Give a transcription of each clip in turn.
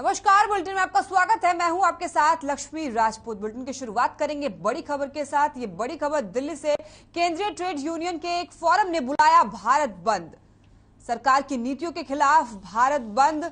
नमस्कार, बुलेटिन में आपका स्वागत है। मैं हूं आपके साथ लक्ष्मी राजपूत। बुलेटिन की शुरुआत करेंगे बड़ी खबर के साथ। ये बड़ी खबर दिल्ली से। केंद्रीय ट्रेड यूनियन के एक फोरम ने बुलाया भारत बंद। सरकार की नीतियों के खिलाफ भारत बंद।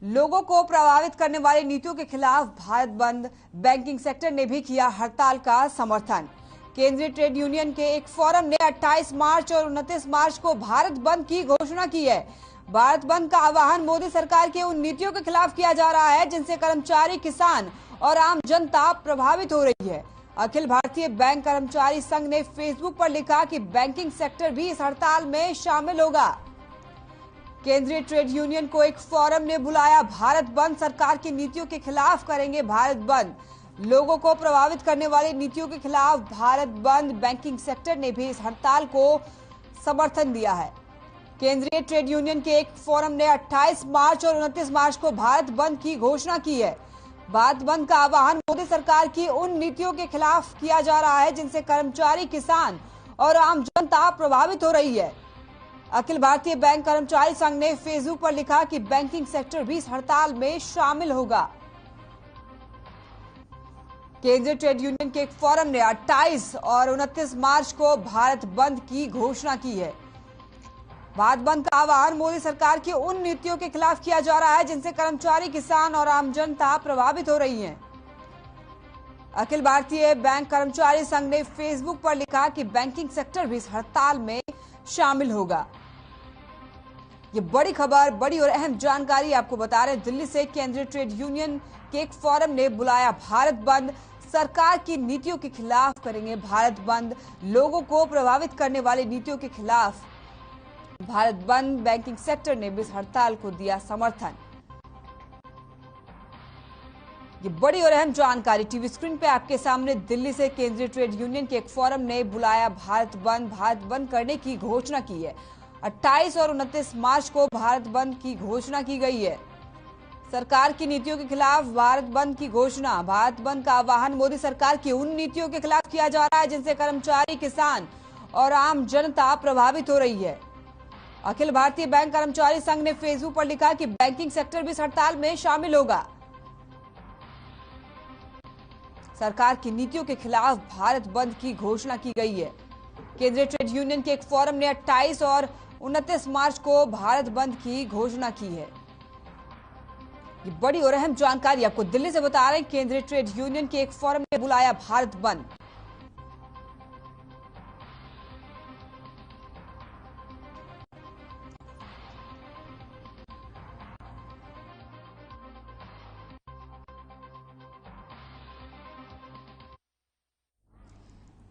लोगों को प्रभावित करने वाली नीतियों के खिलाफ भारत बंद। बैंकिंग सेक्टर ने भी किया हड़ताल का समर्थन। केंद्रीय ट्रेड यूनियन के एक फोरम ने 28 मार्च और 29 मार्च को भारत बंद की घोषणा की है। भारत बंद का आह्वान मोदी सरकार की उन नीतियों के खिलाफ किया जा रहा है जिनसे कर्मचारी, किसान और आम जनता प्रभावित हो रही है। अखिल भारतीय बैंक कर्मचारी संघ ने फेसबुक पर लिखा कि बैंकिंग सेक्टर भी इस हड़ताल में शामिल होगा। केंद्रीय ट्रेड यूनियन को एक फोरम ने बुलाया भारत बंद। सरकार की नीतियों के खिलाफ करेंगे भारत बंद। लोगों को प्रभावित करने वाली नीतियों के खिलाफ भारत बंद। बैंकिंग सेक्टर ने भी इस हड़ताल को समर्थन दिया है। केंद्रीय ट्रेड यूनियन के एक फोरम ने 28 मार्च और 29 मार्च को भारत बंद की घोषणा की है। भारत बंद का आह्वान मोदी सरकार की उन नीतियों के खिलाफ किया जा रहा है जिनसे कर्मचारी, किसान और आम जनता प्रभावित हो रही है। अखिल भारतीय बैंक कर्मचारी संघ ने फेसबुक पर लिखा कि बैंकिंग सेक्टर भी इस हड़ताल में शामिल होगा। केंद्रीय ट्रेड यूनियन के एक फोरम ने 28 और 29 मार्च को भारत बंद की घोषणा की है। भारत बंद का आह्वान मोदी सरकार की उन नीतियों के खिलाफ किया जा रहा है जिनसे कर्मचारी, किसान और आम जनता प्रभावित हो रही है। अखिल भारतीय बैंक कर्मचारी संघ ने फेसबुक पर लिखा कि बैंकिंग सेक्टर भी इस हड़ताल में शामिल होगा। ये बड़ी खबर, बड़ी और अहम जानकारी आपको बता रहे हैं। दिल्ली से केंद्रीय ट्रेड यूनियन के एक फोरम ने बुलाया भारत बंद। सरकार की नीतियों के खिलाफ करेंगे भारत बंद। लोगों को प्रभावित करने वाली नीतियों के खिलाफ भारत बंद। बैंकिंग सेक्टर ने भी इस हड़ताल को दिया समर्थन। ये बड़ी और अहम जानकारी टीवी स्क्रीन पे आपके सामने। दिल्ली से केंद्रीय ट्रेड यूनियन के एक फोरम ने बुलाया भारत बंद। भारत बंद करने की घोषणा की है। 28 और 29 मार्च को भारत बंद की घोषणा की गई है। सरकार की नीतियों के खिलाफ भारत बंद की घोषणा। भारत बंद का आह्वान मोदी सरकार की उन नीतियों के खिलाफ किया जा रहा है जिनसे कर्मचारी, किसान और आम जनता प्रभावित हो रही है। अखिल भारतीय बैंक कर्मचारी संघ ने फेसबुक पर लिखा कि बैंकिंग सेक्टर भी इस हड़ताल में शामिल होगा। सरकार की नीतियों के खिलाफ भारत बंद की घोषणा की गई है। केंद्रीय ट्रेड यूनियन के एक फोरम ने 28 और 29 मार्च को भारत बंद की घोषणा की है। ये बड़ी और अहम जानकारी आपको दिल्ली से बता रहे हैं। केंद्रीय ट्रेड यूनियन के एक फोरम ने बुलाया भारत बंद।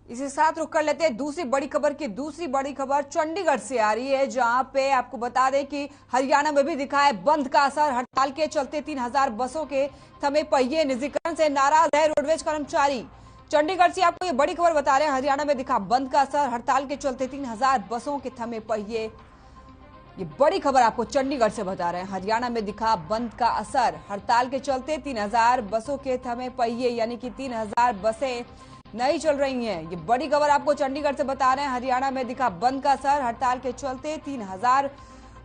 इसी साथ रुक कर लेते हैं दूसरी बड़ी खबर की। दूसरी बड़ी खबर चंडीगढ़ से आ रही है, जहां पे आपको बता दें कि हरियाणा में भी दिखा है बंद का असर। हड़ताल के चलते 3000 बसों के थमे पहिए। निजीकरण से नाराज है रोडवेज कर्मचारी। चंडीगढ़ से आपको ये बड़ी खबर बता रहे हैं। हरियाणा में दिखा बंद का असर। हड़ताल के चलते 3000 बसों के थमे पहिए। ये बड़ी खबर आपको चंडीगढ़ से बता रहे हैं। हरियाणा में दिखा बंद का असर। हड़ताल के चलते 3000 बसों के थमे पहिए, यानी कि 3000 बसें नहीं चल रही हैं। ये बड़ी खबर आपको चंडीगढ़ से बता रहे हैं। हरियाणा में दिखा बंद का असर। हड़ताल के चलते 3000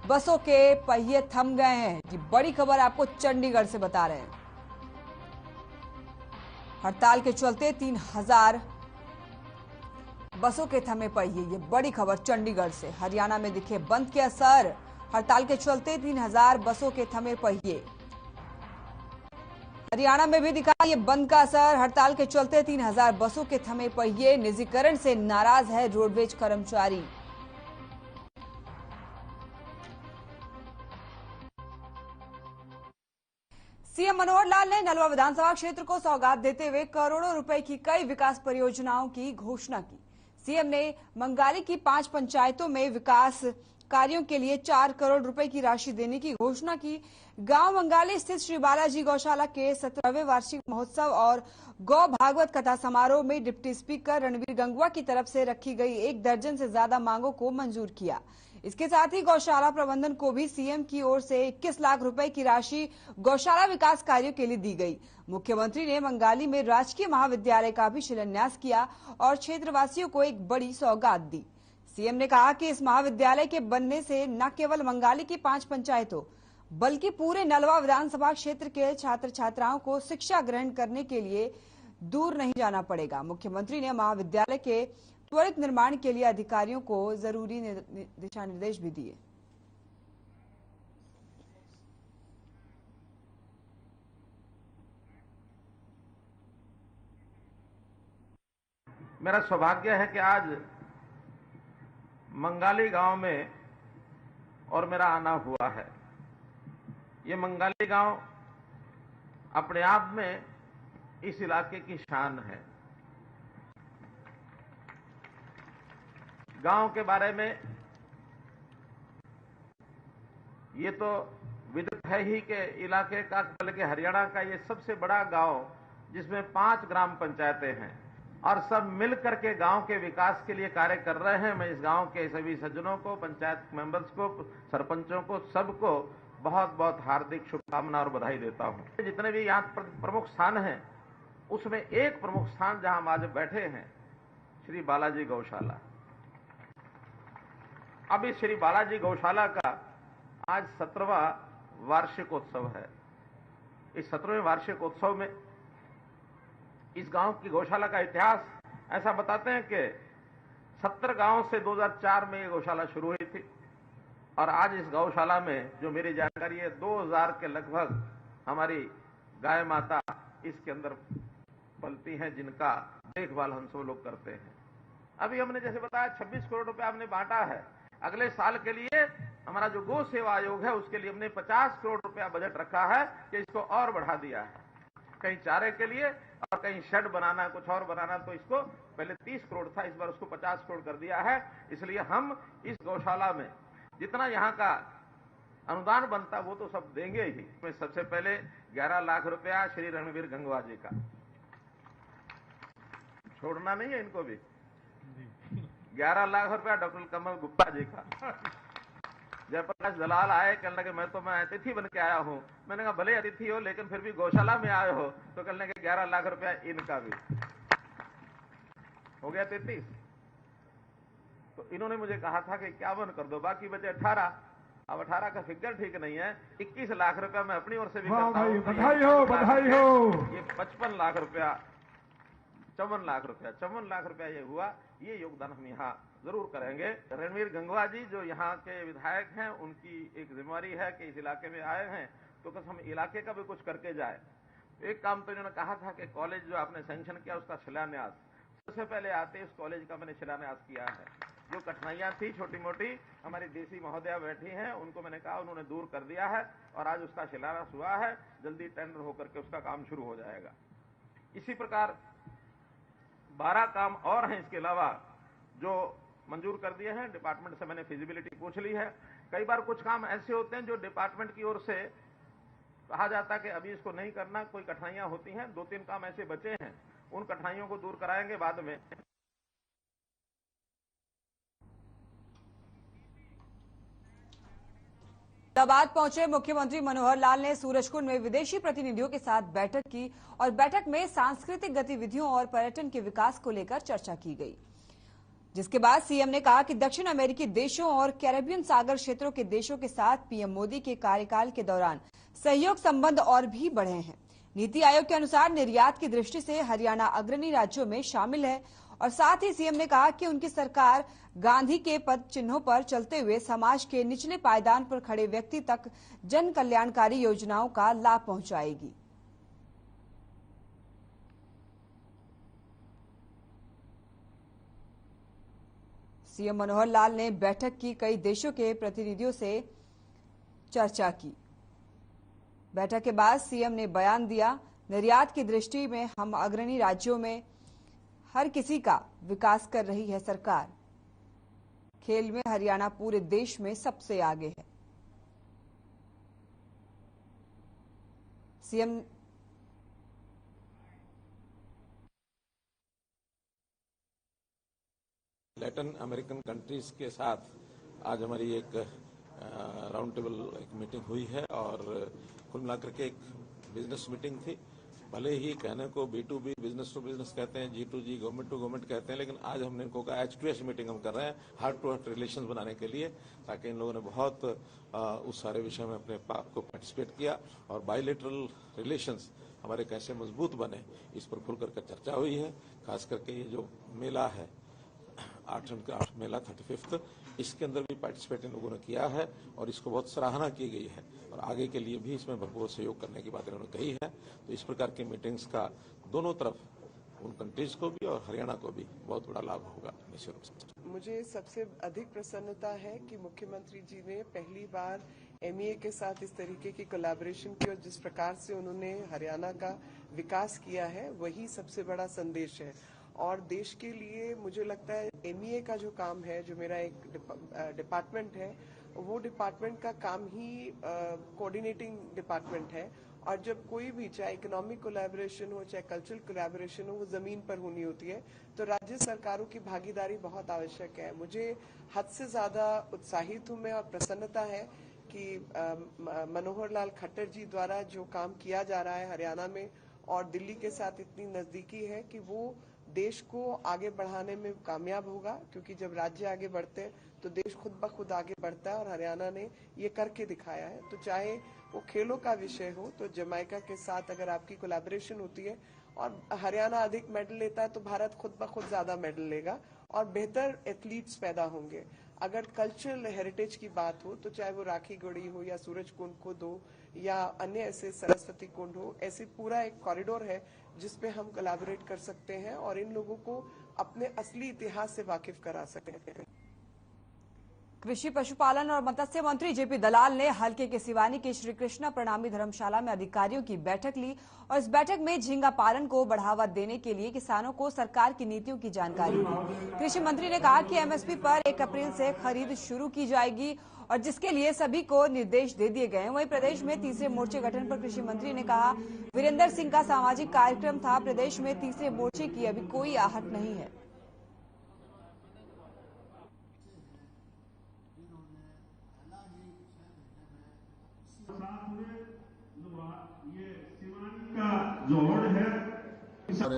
बसों के पहिए थम गए हैं। ये बड़ी खबर आपको चंडीगढ़ से बता रहे हैं। हड़ताल के चलते 3000 बसों के थमे पहिए। ये बड़ी खबर चंडीगढ़ से। हरियाणा में दिखे बंद के असर। हड़ताल के चलते 3000 बसों के थमे पहिए। हरियाणा में भी दिखा ये बंद का असर। हड़ताल के चलते 3000 बसों के थमे पहिए। निजीकरण से नाराज है रोडवेज कर्मचारी। सीएम मनोहर लाल ने नलवा विधानसभा क्षेत्र को सौगात देते हुए करोड़ों रुपए की कई विकास परियोजनाओं की घोषणा की। सीएम ने मंगाली की 5 पंचायतों में विकास कार्यों के लिए 4 करोड़ रुपए की राशि देने की घोषणा की। गांव मंगाली स्थित श्री बालाजी गौशाला के 17वें वार्षिक महोत्सव और गौ भागवत कथा समारोह में डिप्टी स्पीकर रणवीर गंगवा की तरफ से रखी गई 1 दर्जन से ज्यादा मांगों को मंजूर किया। इसके साथ ही गौशाला प्रबंधन को भी सीएम की ओर से 21 लाख रुपए की राशि गौशाला विकास कार्यों के लिए दी गई। मुख्यमंत्री ने मंगाली में राजकीय महाविद्यालय का भी शिलान्यास किया और क्षेत्रवासियों को एक बड़ी सौगात दी। सीएम ने कहा कि इस महाविद्यालय के बनने से न केवल मंगाली की 5 पंचायतों बल्कि पूरे नलवा विधानसभा क्षेत्र के छात्र छात्राओं को शिक्षा ग्रहण करने के लिए दूर नहीं जाना पड़ेगा। मुख्यमंत्री ने महाविद्यालय के त्वरित निर्माण के लिए अधिकारियों को जरूरी दिशा निर्देश भी दिए। मेरा सौभाग्य है कि आज मंगाली गांव में और मेरा आना हुआ है। ये मंगाली गांव अपने आप में इस इलाके की शान है। गांव के बारे में ये तो विदित है ही कि इलाके का, बल्कि हरियाणा का ये सबसे बड़ा गांव जिसमें 5 ग्राम पंचायतें हैं और सब मिलकर के गांव के विकास के लिए कार्य कर रहे हैं। मैं इस गांव के सभी सज्जनों को, पंचायत मेंबर्स को, सरपंचों को, सबको बहुत बहुत हार्दिक शुभकामना और बधाई देता हूं। जितने भी यहाँ प्रमुख स्थान हैं उसमें एक प्रमुख स्थान जहां हम आज बैठे हैं, श्री बालाजी गौशाला। अब इस श्री बालाजी गौशाला का आज 17वां वार्षिकोत्सव है। इस 17वें वार्षिकोत्सव में इस गांव की गौशाला का इतिहास ऐसा बताते हैं कि 70 गांव से 2004 में ये गौशाला शुरू हुई थी और आज इस गौशाला में जो मेरी जानकारी है 2000 के लगभग हमारी गाय माता इसके अंदर पलती हैं, जिनका देखभाल हम सब लोग करते हैं। अभी हमने जैसे बताया 26 करोड़ रुपया हमने बांटा है। अगले साल के लिए हमारा जो गौ सेवा आयोग है उसके लिए हमने 50 करोड़ रुपया बजट रखा है कि इसको और बढ़ा दिया है। कहीं चारे के लिए और कहीं शेड बनाना, कुछ और बनाना, तो इसको पहले 30 करोड़ था, इस बार उसको 50 करोड़ कर दिया है। इसलिए हम इस गौशाला में जितना यहाँ का अनुदान बनता वो तो सब देंगे ही। इसमें सबसे पहले 11 लाख रुपया श्री रणवीर गंगवा जी का, छोड़ना नहीं है इनको भी। 11 लाख रुपया डॉक्टर कमल गुप्ता जी का। जयप्रकाश दलाल आए, कहने लगे मैं अतिथि बन के आया हूं। मैंने कहा भले अतिथि हो लेकिन फिर भी गौशाला में आए हो, तो कहने लगे 11 लाख रुपया इनका भी हो गया 33। तो इन्होंने मुझे कहा था कि 51 कर दो, बाकी बचे 18। अब 18 का फिगर ठीक नहीं है, 21 लाख रुपया मैं अपनी ओर से भी करता हूं। बधाई हो, बधाई हो। ये 55 लाख रुपया, 54 लाख रुपया ये हुआ। ये योगदान हम यहाँ जरूर करेंगे। रणवीर गंगवा जी जो यहाँ के विधायक हैं, उनकी एक जिम्मेवारी है कि इस इलाके में आए हैं तो बस हम इलाके का भी कुछ करके जाए। एक काम तो इन्होंने कहा था कि कॉलेज जो आपने सैंक्शन किया उसका शिलान्यास, सबसे पहले आते इस कॉलेज का मैंने शिलान्यास किया है। जो कठिनाइयां थी छोटी मोटी, हमारी डीसी महोदया बैठी हैं, उनको मैंने कहा, उन्होंने दूर कर दिया है और आज उसका शिलान्यास हुआ है। जल्दी टेंडर होकर के उसका काम शुरू हो जाएगा। इसी प्रकार 12 काम और हैं इसके अलावा जो मंजूर कर दिए हैं। डिपार्टमेंट से मैंने फिजिबिलिटी पूछ ली है। कई बार कुछ काम ऐसे होते हैं जो डिपार्टमेंट की ओर से कहा जाता है कि अभी इसको नहीं करना, कोई कठिनाइयां होती हैं। 2-3 काम ऐसे बचे हैं, उन कठिनाइयों को दूर कराएंगे बाद में। अहमदाबाद पहुंचे मुख्यमंत्री मनोहर लाल ने सूरजकुंड में विदेशी प्रतिनिधियों के साथ बैठक की और बैठक में सांस्कृतिक गतिविधियों और पर्यटन के विकास को लेकर चर्चा की गई, जिसके बाद सीएम ने कहा कि दक्षिण अमेरिकी देशों और कैरेबियन सागर क्षेत्रों के देशों के साथ पीएम मोदी के कार्यकाल के दौरान सहयोग संबंध और भी बढ़े हैं। नीति आयोग के अनुसार निर्यात की दृष्टि से हरियाणा अग्रणी राज्यों में शामिल है और साथ ही सीएम ने कहा कि उनकी सरकार गांधी के पद चिन्हों पर चलते हुए समाज के निचले पायदान पर खड़े व्यक्ति तक जन कल्याणकारी योजनाओं का लाभ पहुंचाएगी। सीएम मनोहर लाल ने बैठक की कई देशों के प्रतिनिधियों से चर्चा की। बैठक के बाद सीएम ने बयान दिया, निर्यात की दृष्टि में हम अग्रणी राज्यों में हर किसी का विकास कर रही है सरकार। खेल में हरियाणा पूरे देश में सबसे आगे है। सीएम लैटिन अमेरिकन कंट्रीज के साथ आज हमारी एक राउंड टेबल एक मीटिंग हुई है और कुल मिलाकर के एक बिजनेस मीटिंग थी भले ही कहने को B2B बिजनेस टू बिजनेस कहते हैं, G2G गवर्नमेंट टू गवर्नमेंट कहते हैं, लेकिन आज हमने इनको कहा H2H मीटिंग हम कर रहे हैं हार्ट टू हार्ट रिलेशन बनाने के लिए, ताकि इन लोगों ने बहुत उस सारे विषय में अपने आप को पार्टिसिपेट किया और बायलैटरल रिलेशंस हमारे कैसे मजबूत बने इस पर खुल करके चर्चा हुई है। खास करके ये जो मेला है 8 मेला 35th, इसके अंदर भी पार्टिसिपेट इन लोगों ने किया है और इसको बहुत सराहना की गई है और आगे के लिए भी इसमें भरपूर सहयोग करने की बात इन्होंने कही है। तो इस प्रकार की मीटिंग्स का दोनों तरफ उन कंट्रीज को भी और हरियाणा को भी बहुत बड़ा लाभ होगा निश्चित रूप से। मुझे सबसे अधिक प्रसन्नता है कि मुख्यमंत्री जी ने पहली बार MEA के साथ इस तरीके की कोलैबोरेशन की और जिस प्रकार से उन्होंने हरियाणा का विकास किया है वही सबसे बड़ा संदेश है। और देश के लिए मुझे लगता है MEA का जो काम है, जो मेरा एक डिपार्टमेंट है, वो डिपार्टमेंट का काम ही कोऑर्डिनेटिंग डिपार्टमेंट है। और जब कोई भी, चाहे इकोनॉमिक कोलैबोरेशन हो चाहे कल्चरल कोलैबोरेशन हो, वो जमीन पर होनी होती है। तो राज्य सरकारों की भागीदारी बहुत आवश्यक है। मुझे हद से ज्यादा उत्साहित हूं मैं और प्रसन्नता है कि मनोहर लाल खट्टर जी द्वारा जो काम किया जा रहा है हरियाणा में और दिल्ली के साथ इतनी नजदीकी है कि वो देश को आगे बढ़ाने में कामयाब होगा, क्योंकि जब राज्य आगे बढ़ते हैं तो देश खुद ब खुद आगे बढ़ता है और हरियाणा ने ये करके दिखाया है। तो चाहे वो खेलों का विषय हो, तो जमैका के साथ अगर आपकी कोलैबोरेशन होती है और हरियाणा अधिक मेडल लेता है तो भारत खुद ब खुद ज्यादा मेडल लेगा और बेहतर एथलीट्स पैदा होंगे। अगर कल्चरल हेरिटेज की बात हो तो चाहे वो राखी गढ़ी हो या सूरज कुंड खुद हो या अन्य ऐसे सरस्वती कुंड हो, ऐसे पूरा एक कॉरिडोर है जिसपे हम कोलैबोरेट कर सकते हैं और इन लोगों को अपने असली इतिहास से वाकिफ करा सकते हैं। कृषि पशुपालन और मत्स्य मंत्री जेपी दलाल ने हलके के सिवानी की श्री कृष्णा प्रणामी धर्मशाला में अधिकारियों की बैठक ली और इस बैठक में झींगा पालन को बढ़ावा देने के लिए किसानों को सरकार की नीतियों की जानकारी दी। कृषि मंत्री ने कहा कि MSP पर 1 अप्रैल से खरीद शुरू की जाएगी और जिसके लिए सभी को निर्देश दे दिए गए हैं। वहीं प्रदेश में तीसरे मोर्चे गठन पर कृषि मंत्री ने कहा, वीरेंद्र सिंह का सामाजिक कार्यक्रम था, प्रदेश में तीसरे मोर्चे की अभी कोई आहट नहीं है। और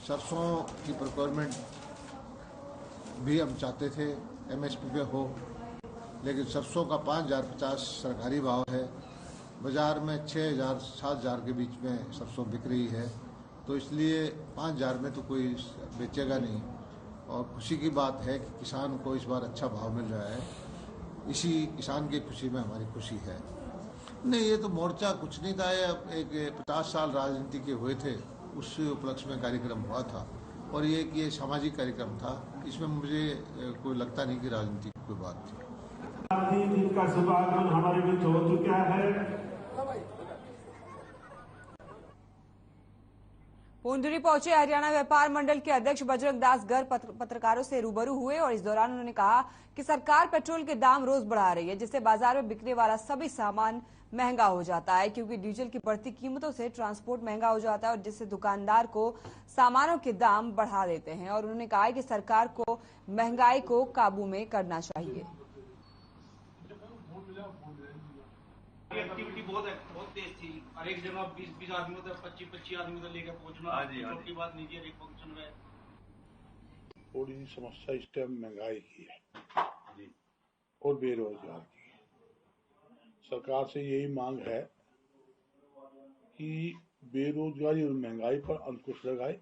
सरसों की प्रोक्योरमेंट भी हम चाहते थे MSP पे हो, लेकिन सरसों का 5,050 सरकारी भाव है, बाजार में 6,000 7,000 के बीच में सरसों बिक रही है, तो इसलिए 5,000 में तो कोई बेचेगा नहीं। और खुशी की बात है कि किसान को इस बार अच्छा भाव मिल रहा है, इसी किसान की खुशी में हमारी खुशी है। नहीं, ये तो मोर्चा कुछ नहीं था, एक 50 साल राजनीति के हुए थे, उस उपलक्ष्य में कार्यक्रम हुआ था और ये सामाजिक कार्यक्रम था। इसमें मुझे कोई लगता नहीं कि राजनीति की कोई बात थी। जिनका शुभागमन हमारे बीच हो चुका है। पूंडरी पहुंचे हरियाणा व्यापार मंडल के अध्यक्ष बजरंग दास गर्ग पत्रकारों से रूबरू हुए और इस दौरान उन्होंने कहा कि सरकार पेट्रोल के दाम रोज बढ़ा रही है, जिससे बाजार में बिकने वाला सभी सामान महंगा हो जाता है, क्योंकि डीजल की बढ़ती कीमतों से ट्रांसपोर्ट महंगा हो जाता है और जिससे दुकानदार को सामानों के दाम बढ़ा देते हैं। और उन्होंने कहा कि सरकार को महंगाई को काबू में करना चाहिए। एक्टिविटी बहुत तेज थी और एक जगह 20 आदमी को 25 आदमी को लेकर पहुंचना की बात नहीं थी। एक फंक्शन में थोड़ी सी समस्या इस टाइम महंगाई की है और बेरोजगार की। सरकार से यही मांग है कि बेरोजगारी और महंगाई पर अंकुश लगाए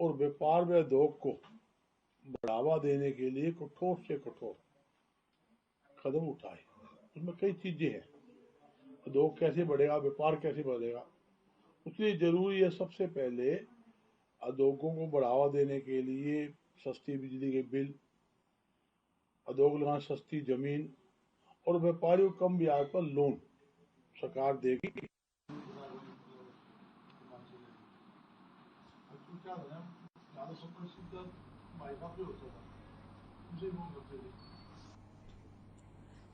और व्यापार व उद्योग को बढ़ावा देने के लिए कठोर से कठोर कदम उठाए। उसमें कई चीजें हैं, उद्योग कैसे बढ़ेगा, व्यापार कैसे बढ़ेगा, उसलिए जरूरी है सबसे पहले उद्योगों को बढ़ावा देने के लिए सस्ती बिजली के बिल, उद्योग लगाना सस्ती जमीन और व्यापारियों को कम ब्याज पर लोन सरकार देगी।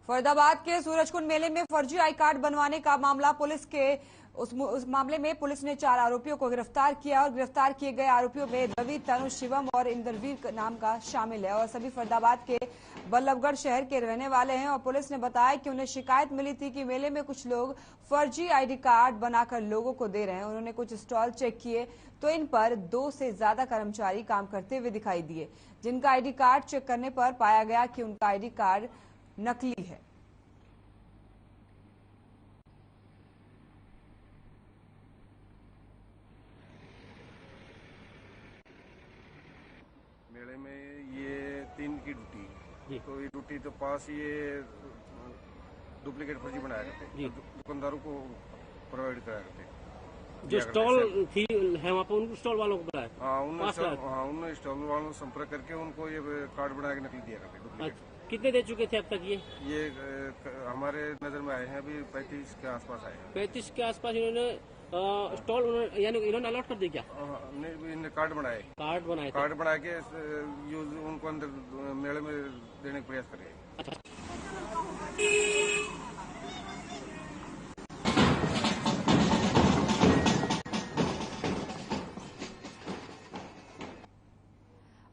फरीदाबाद के सूरजकुंड मेले में फर्जी आई कार्ड बनवाने का मामला पुलिस के उस मामले में पुलिस ने 4 आरोपियों को गिरफ्तार किया और गिरफ्तार किए गए आरोपियों में रवि, तनुज, शिवम और इंद्रवीर नाम का शामिल है और सभी फरीदाबाद के बल्लभगढ़ शहर के रहने वाले हैं और पुलिस ने बताया कि उन्हें शिकायत मिली थी कि मेले में कुछ लोग फर्जी आईडी कार्ड बनाकर लोगों को दे रहे हैं। उन्होंने कुछ स्टॉल चेक किए तो इन पर 2 से ज्यादा कर्मचारी काम करते हुए दिखाई दिए, जिनका आईडी कार्ड चेक करने पर पाया गया कि उनका आईडी कार्ड नकली है। मेले में ये 3 की ड्यूटी, तो ये ड्यूटी तो पास ये डुप्लीकेट फर्जी बनाया करते, दुकानदारों को प्रोवाइड कराया करते। जो स्टॉल थी है वहाँ पर उनको स्टॉल वालों को बुलाया? हाँ, उन्होंने स्टॉल वालों से संपर्क करके उनको ये कार्ड बना के नकली दिया करते डुप्लीकेट। कितने दे चुके थे अब तक ये हमारे नजर में आए हैं अभी 35 के आसपास आए हैं। 35 के आसपास इन्होंने स्टॉल यानी इन्होंने अलॉट कर दिया क्या? नहीं, इन्हें कार्ड बनाए के यूज उनको अंदर मेले में देने का प्रयास करें। अच्छा।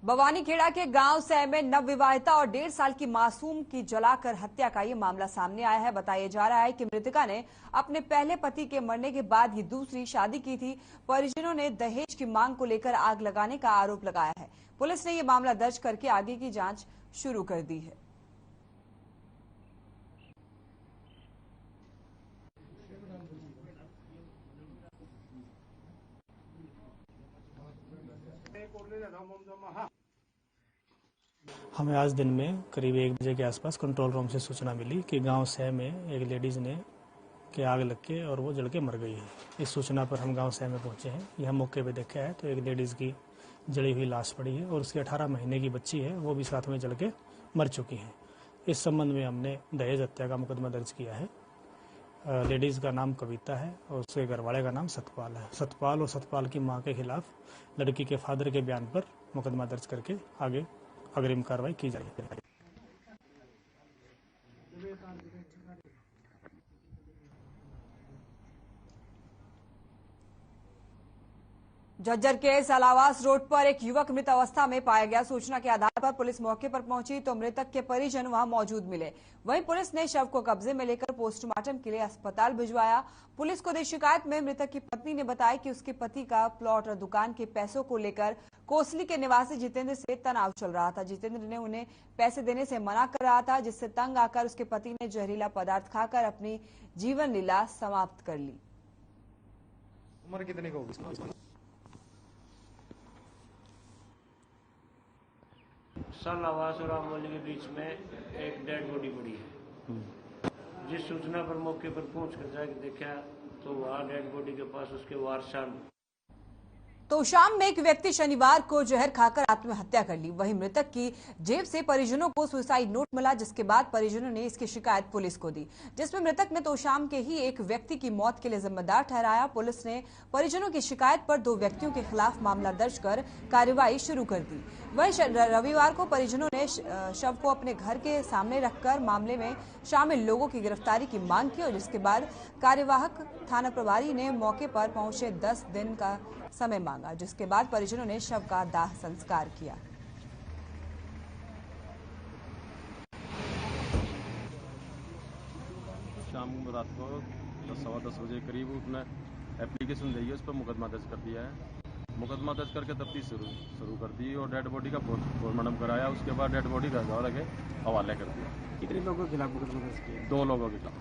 बवानीखेड़ा के गांव सै में नवविवाहिता और 1.5 साल की मासूम की जलाकर हत्या का ये मामला सामने आया है। बताया जा रहा है कि मृतका ने अपने पहले पति के मरने के बाद ही दूसरी शादी की थी। परिजनों ने दहेज की मांग को लेकर आग लगाने का आरोप लगाया है। पुलिस ने ये मामला दर्ज करके आगे की जांच शुरू कर दी है। हमें आज दिन में करीब 1 बजे के आसपास कंट्रोल रूम से सूचना मिली कि गांव सै में एक लेडीज ने के आग लग के और वो जल के मर गई है। इस सूचना पर हम गांव सै में पहुंचे हैं। यह मौके पे देखा है तो एक लेडीज की जली हुई लाश पड़ी है और उसकी 18 महीने की बच्ची है, वो भी साथ में जल के मर चुकी है। इस संबंध में हमने दहेज हत्या का मुकदमा दर्ज किया है। लेडीज का नाम कविता है और उसके घरवाले का नाम सतपाल है। सतपाल और सतपाल की मां के खिलाफ लड़की के फादर के बयान पर मुकदमा दर्ज करके आगे अग्रिम कार्रवाई की जाएगी। झज्जर के सलावास रोड पर एक युवक मृत अवस्था में पाया गया। सूचना के आधार पर पुलिस मौके पर पहुंची तो मृतक के परिजन वहां मौजूद मिले। वहीं पुलिस ने शव को कब्जे में लेकर पोस्टमार्टम के लिए अस्पताल भिजवाया। पुलिस को दी शिकायत में मृतक की पत्नी ने बताया कि उसके पति का प्लॉट और दुकान के पैसों को लेकर कोसली के निवासी जितेंद्र से तनाव चल रहा था। जितेंद्र ने उन्हें पैसे देने से मना कर रहा था, जिससे तंग आकर उसके पति ने जहरीला पदार्थ खाकर अपनी जीवन लीला समाप्त कर ली। उम्र कितने की होगी? सलावास और रामोली के बीच में एक डेड बॉडी पड़ी है। जिस सूचना पर मौके पर पहुंच कर जाकर देखा तो वहाँ डेड बॉडी के पास उसके वारसान तो शाम में एक व्यक्ति शनिवार को जहर खाकर आत्महत्या कर ली। वहीं मृतक की जेब से परिजनों को सुसाइड नोट मिला, जिसके बाद परिजनों ने इसकी शिकायत पुलिस को दी, जिसमें मृतक ने तोशाम के ही एक व्यक्ति की मौत के लिए जिम्मेदार ठहराया। पुलिस ने परिजनों की शिकायत पर 2 व्यक्तियों के खिलाफ मामला दर्ज कर कार्रवाई शुरू कर दी। वहीं रविवार को परिजनों ने शव को अपने घर के सामने रखकर मामले में शामिल लोगों की गिरफ्तारी की मांग की और जिसके बाद कार्यवाहक थाना प्रभारी ने मौके पर पहुंचे 10 दिन का समय मांगा, जिसके बाद परिजनों ने शव का दाह संस्कार किया। शाम रात को 10-10 बजे करीब उसने एप्लीकेशन दी है, उस पर मुकदमा दर्ज कर दिया है। मुकदमा दर्ज करके तफ्तीश शुरू कर दी और डेड बॉडी का पोस्टमार्टम कराया। उसके बाद डेड बॉडी घर वाले के हवाले कर दिया। कितने लोगों के खिलाफ मुकदमा दर्ज किया? 2 लोगों के खिलाफ।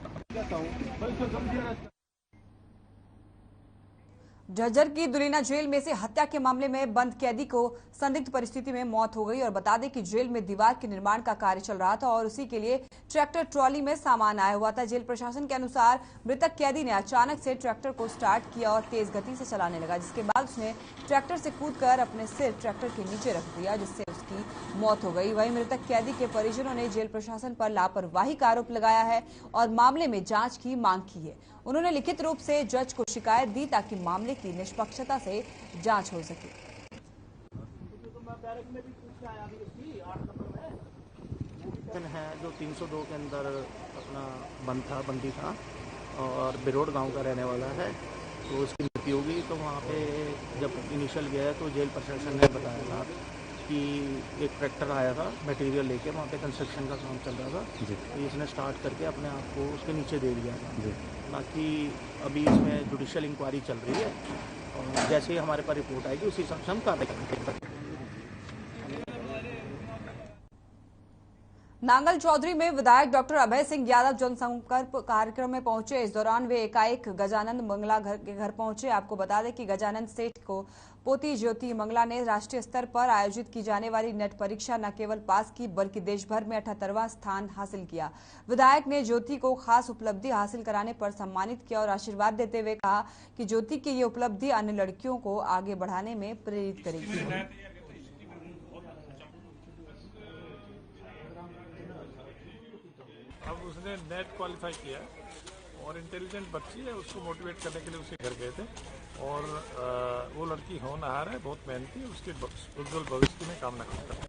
झज्जर की दुलीना जेल में से हत्या के मामले में बंद कैदी को संदिग्ध परिस्थिति में मौत हो गई और बता दें कि जेल में दीवार के निर्माण का कार्य चल रहा था और उसी के लिए ट्रैक्टर ट्रॉली में सामान आया हुआ था। जेल प्रशासन के अनुसार मृतक कैदी ने अचानक से ट्रैक्टर को स्टार्ट किया और तेज गति से चलाने लगा, जिसके बाद उसने ट्रैक्टर से कूदकर अपने सिर ट्रैक्टर के नीचे रख दिया, जिससे उसकी मौत हो गई। वहीं मृतक कैदी के परिजनों ने जेल प्रशासन पर लापरवाही का आरोप लगाया है और मामले में जांच की मांग की है। उन्होंने लिखित रूप से जज को शिकायत दी ताकि मामले की निष्पक्षता से जांच हो सके। है जो 302 के अंदर अपना बंदी था और बिरोड गांव का रहने वाला है, तो उसकी मृत्यु होगी। तो वहाँ पे जब इनिशियल गया तो जेल प्रशासन ने बताया था कि एक ट्रैक्टर आया था मटेरियल लेके, वहाँ पे कंस्ट्रक्शन का काम चल रहा था तो इसने स्टार्ट करके अपने आप को उसके नीचे दे दिया था। बाकी अभी इसमें जुडिशियल इंक्वायरी चल रही है और जैसे ही हमारे पास रिपोर्ट आएगी उसी हिसाब से हम कार्रवाई करेंगे। नांगल चौधरी में विधायक डॉक्टर अभय सिंह यादव जनसंपर्क कार्यक्रम में पहुंचे। इस दौरान वे एकाएक गजानंद मंगला के घर पहुंचे। आपको बता दें कि गजानंद सेठ को पोती ज्योति मंगला ने राष्ट्रीय स्तर पर आयोजित की जाने वाली नेट परीक्षा न केवल पास की बल्कि देश भर में 78वां स्थान हासिल किया। विधायक ने ज्योति को खास उपलब्धि हासिल कराने पर सम्मानित किया और आशीर्वाद देते हुए कहा कि ज्योति की ये उपलब्धि अन्य लड़कियों को आगे बढ़ाने में प्रेरित करेगी। अब उसने नेट क्वालिफाई किया और इंटेलिजेंट बच्ची है, उसको मोटिवेट करने के लिए उसके घर गए थे और वो लड़की होनहार है, बहुत मेहनती है, उसके उज्जवल भविष्य की मैं कामना करता हूँ।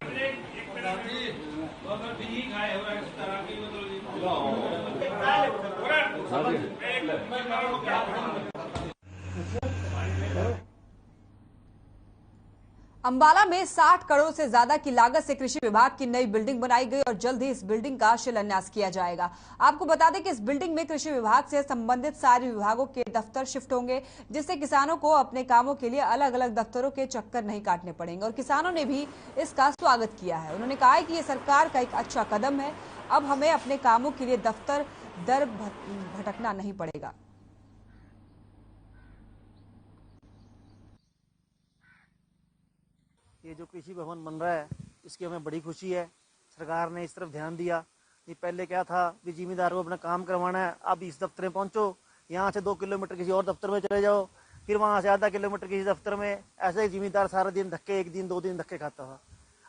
अंबाला में 60 करोड़ से ज्यादा की लागत से कृषि विभाग की नई बिल्डिंग बनाई गई और जल्द ही इस बिल्डिंग का शिलान्यास किया जाएगा। आपको बता दें कि इस बिल्डिंग में कृषि विभाग से संबंधित सारे विभागों के दफ्तर शिफ्ट होंगे, जिससे किसानों को अपने कामों के लिए अलग अलग दफ्तरों के चक्कर नहीं काटने पड़ेंगे और किसानों ने भी इसका स्वागत किया है। उन्होंने कहा है कि ये सरकार का एक अच्छा कदम है, अब हमें अपने कामों के लिए दफ्तर दर भटकना नहीं पड़ेगा। ये जो कृषि भवन बन रहा है इसकी हमें बड़ी खुशी है। सरकार ने इस तरफ ध्यान दिया। ये पहले क्या था कि जिम्मेदार को अपना काम करवाना है, अब इस दफ्तर में पहुंचो, यहाँ से 2 किलोमीटर किसी और दफ्तर में चले जाओ, फिर वहाँ से आधा किलोमीटर किसी दफ्तर में, ऐसे ही जिम्मेदार सारा दिन धक्के, 1 दिन 2 दिन धक्के खाता था।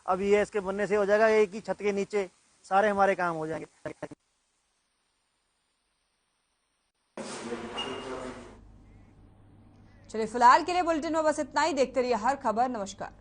अब ये इसके बनने से हो जाएगा, एक ही छत के नीचे सारे हमारे काम हो जाएंगे। चलिए फिलहाल के लिए बुलेटिन में बस इतना ही। देखते रहिए हर खबर। नमस्कार।